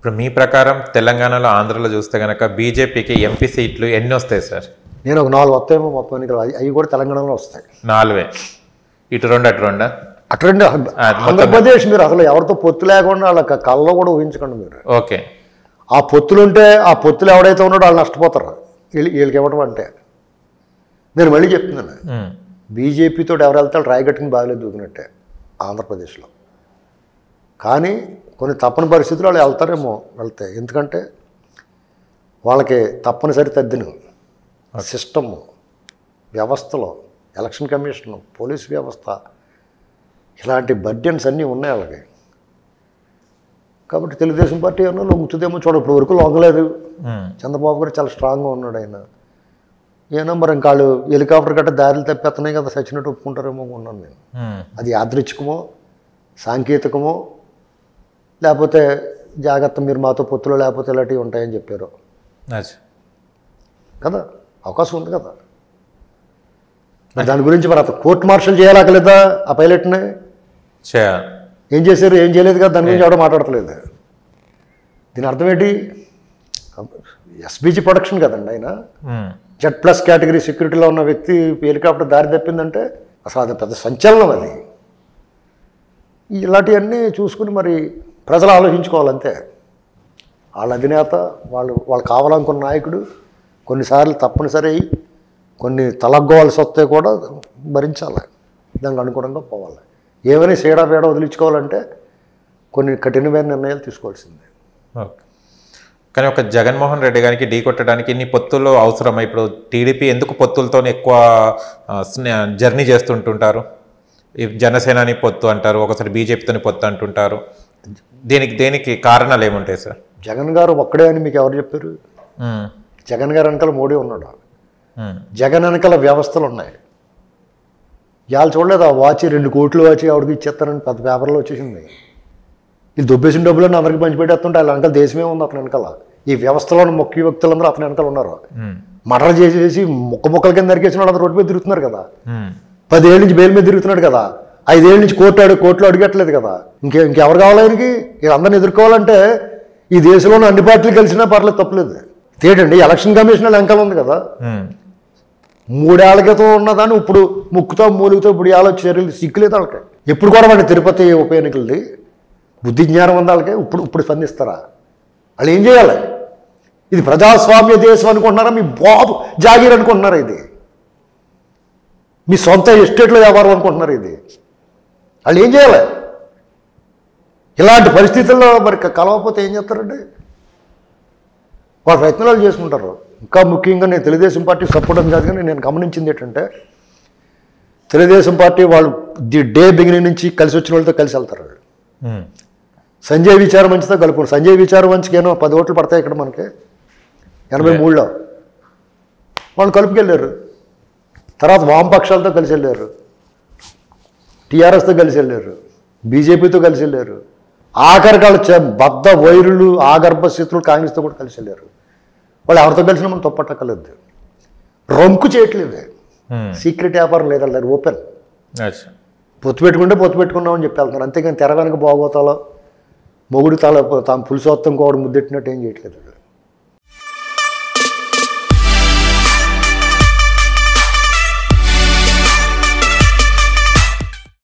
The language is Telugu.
ఇప్పుడు మీ ప్రకారం తెలంగాణలో ఆంధ్రలో చూస్తే కనుక బీజేపీకి ఎంపీ సీట్లు ఎన్ని వస్తాయి సార్? నేను ఒక 4 వస్తాయేమో మొత్తం ఎన్నికలు, అవి కూడా తెలంగాణలో వస్తాయి. 4 ఇటు 2 అటు 2 అటు 2. ఆంధ్రప్రదేశ్ మీరు అసలు ఎవరితో పొత్తు లేకుండా వాళ్ళ కళ్ళలో కూడా ఊహించకండి మీరు. ఓకే, ఆ పొత్తులుంటే ఆ పొత్తులు ఎవడైతే ఉన్నాడో వాళ్ళు నష్టపోతారు. వీళ్ళకి ఇవ్వడం అంటే నేను మళ్ళీ చెప్తున్నాను, బీజేపీతో ఎవరు వెళ్తారు రాయగట్టుకుని బాగలేదు దూకినట్టే ఆంధ్రప్రదేశ్లో. కానీ కొన్ని తప్పని పరిస్థితులు వాళ్ళు వెళ్తారేమో, వెళ్తే ఎందుకంటే వాళ్ళకి తప్పనిసరి తద్దిన సిస్టము, వ్యవస్థలో ఎలక్షన్ కమిషను, పోలీస్ వ్యవస్థ, ఇలాంటి బర్డెన్స్ అన్నీ ఉన్నాయి వాళ్ళకి. కాబట్టి తెలుగుదేశం పార్టీ ఏమన్నా లొంగుతుందేమో చూడ. ఇప్పుడు వరకు లొంగలేదు. చంద్రబాబు గారు చాలా స్ట్రాంగ్గా ఉన్నాడు ఆయన. ఏమో మరి ఇంకా వాళ్ళు హెలికాప్టర్ గట్ట దారిలు తప్పేస్తున్నాయి కదా, సచ్చినట్టు ఒప్పుకుంటారేమో ఉన్నాను నేను. అది యాదృచ్ఛికమో సాంకేతికమో లేకపోతే జాగ్రత్త మీరు మాతో పొత్తులో లేకపోతే ఇలాంటివి ఉంటాయని చెప్పారు కదా, అవకాశం ఉంది కదా. దాని గురించి మరి అతను కోర్టు మార్షల్ చేయాలకలేదా ఆ పైలట్ని? ఏం చేశారు, ఏం చేయలేదు కదా, దాని గురించి ఎవడో మాట్లాడతలేదు. దీని అర్థం ఏంటి? ఎస్బీజీ ప్రొడక్షన్ కదండి ఆయన. Z+ కేటగిరీ సెక్యూరిటీలో ఉన్న వ్యక్తి హెలికాప్టర్ దారి తప్పిందంటే అసలు అది పెద్ద సంచలనం. అది ఇలాంటివన్నీ చూసుకుని మరి ప్రజలు ఆలోచించుకోవాలంతే. వాళ్ళ అధినేత వాళ్ళు కావాలనుకున్న నాయకుడు కొన్నిసార్లు తప్పనిసరి కొన్ని తలగ్గోవాల్సి వస్తే కూడా భరించాలి, దానికి అనుగుణంగా పోవాలి. ఏమైనా సీడా వదిలించుకోవాలంటే కొన్ని కఠినమైన నిర్ణయాలు తీసుకోవాల్సిందే. ఓకే, కానీ ఒక జగన్మోహన్ రెడ్డి గారికి ఢీ కొట్టడానికి ఇన్ని పొత్తులు అవసరమా? ఇప్పుడు టీడీపీ ఎందుకు పొత్తులతో ఎక్కువ జర్నీ చేస్తుంటుంటారు? జనసేనని పొత్తు అంటారు, ఒకసారి బీజేపీతోని పొత్తు అంటుంటారు. దేనికి కారణాలు ఏముంటాయి సార్? జగన్ గారు ఒక్కడే అని మీకు ఎవరు చెప్పారు? జగన్ గారు వెనకాల మోడీ ఉన్నాడు. జగన్ వెనకాల వ్యవస్థలు ఉన్నాయి. ఇవాళ చూడలేదు, ఆ వాచి 2 కోట్లు వాచి ఆవిడకి ఇచ్చేస్తానని పెద్ద పేపర్లో వచ్చేసింది. వీళ్ళు దొబ్బేసిన డబ్బులను అందరికి పంచిపెట్టేస్తుంటే వాళ్ళ వెనకాల దేశమే ఉంది. అతని వెనకాల ఈ వ్యవస్థలోని ముఖ్య వ్యక్తులందరూ అతని వెనకాల ఉన్నారు. మర్డర్ చేసేసి ముక్కల కింద నరికేసిన వాళ్ళు రోడ్డు మీద తిరుగుతున్నారు కదా. 10 ఏళ్ళ నుంచి బెయిల్ మీద తిరుగుతున్నాడు కదా. 5 ఏళ్ళ నుంచి కోర్టులో అడిగట్లేదు కదా. ఇంకెవరు కావాలి ఆయనకి? అందరిని ఎదుర్కోవాలంటే ఈ దేశంలోని అన్ని పార్టీలు కలిసినా పర్లేదు, తప్పలేదు. తేటండి ఎలక్షన్ కమిషన్ వెనకాల ఉంది కదా. 3 ఏళ్ల క్రితం ఉన్నదాన్ని ఇప్పుడు ముక్కుతో మూలుగుతో ఇప్పుడు ఆలోచన చర్యలు సిగ్గులేదు వాళ్ళకి. ఎప్పుడు కూడా వాడి తిరుపతి ఉప ఎన్నికలది బుద్ధి జ్ఞానం ఉంది వాళ్ళకి. ఇప్పుడు స్పందిస్తారా? వాళ్ళు ఏం చేయాలి? ఇది ప్రజాస్వామ్య దేశం అనుకుంటున్నారా? మీ బాబు జాగీర్ అనుకుంటున్నారా? ఇది మీ సొంత ఎస్టేట్లో వ్యాపారం అనుకుంటున్నారు? ఇది వాళ్ళు ఏం చేయాలి? ఇలాంటి పరిస్థితుల్లో మరి కలవకపోతే ఏం చేస్తారండి? వాళ్ళ ప్రయత్నాలు చేసుకుంటారు. ఇంకా ముఖ్యంగా నేను తెలుగుదేశం పార్టీ సపోర్ట్ అని కాదు, కానీ నేను గమనించింది ఏంటంటే తెలుగుదేశం పార్టీ వాళ్ళు ది డే బిగినింగ్ నుంచి కలిసి వచ్చిన వాళ్ళతో కలిసి వెళ్తారు. సంజయ్ విచార మంచితో కలుపుకున్నారు. సంజయ్ విచార మంచికి ఏమో 10 ఓట్లు పడతాయి ఇక్కడ మనకి 83లో. వాళ్ళు కలుపుకెళ్ళారు. తర్వాత వామపక్షాలతో కలిసి వెళ్ళారు, టీఆర్ఎస్తో కలిసి వెళ్ళారు, బీజేపీతో కలిసి వెళ్ళారు, ఆఖరికి వాళ్ళు బద్ద వైరులు ఆగర్భస్థితులు కాంగ్రెస్తో కూడా కలిసి వెళ్ళారు. వాళ్ళు ఎవరితో కలిసినా మనం తప్పట్టక్కర్లేదు. రొంకు చేయట్లేదు, సీక్రెట్ వ్యాపారం లేదు వాళ్ళ ఓపెన్. పొత్తు పెట్టుకుంటే పొత్తు పెట్టుకున్నామని చెప్పి వెళ్తున్నారు. అంతేగాని తెర వెనక బాగోతాలో మొగుడు తాము పులుసొత్తం కూడా ముద్దెట్టినట్టు ఏం చేయట్లేదు.